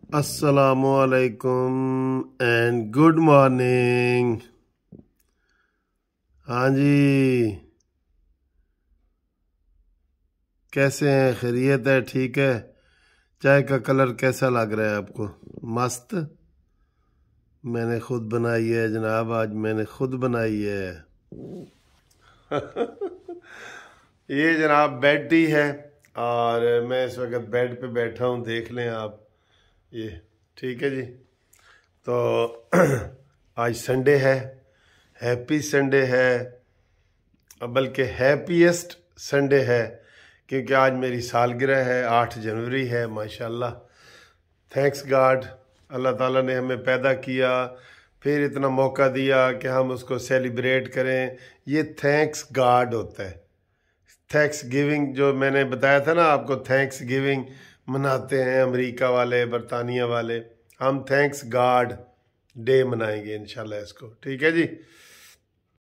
अस्सलामुअलैकुम and good morning. हाँ जी, कैसे हैं? खैरियत है? ठीक है। चाय का कलर कैसा लग रहा है आपको? मस्त। मैंने खुद बनाई है जनाब, आज मैंने खुद बनाई है। ये जनाब बेड टी है और मैं इस वक्त बेड पे बैठा हूँ, देख लें आप ये। ठीक है जी। तो आज संडे है, हैप्पी संडे है, बल्कि हैप्पीएस्ट संडे है, क्योंकि आज मेरी सालगिरह है, 8 जनवरी है। माशाल्लाह, थैंक्स गॉड। अल्लाह ताला ने हमें पैदा किया, फिर इतना मौका दिया कि हम उसको सेलिब्रेट करें। ये थैंक्स गॉड होता है। थैंक्स गिविंग जो मैंने बताया था ना आपको, थैंक्स गिविंग मनाते हैं अमेरिका वाले, बरतानिया वाले। हम थैंक्स गॉड डे मनाएंगे इंशाल्लाह इसको। ठीक है जी।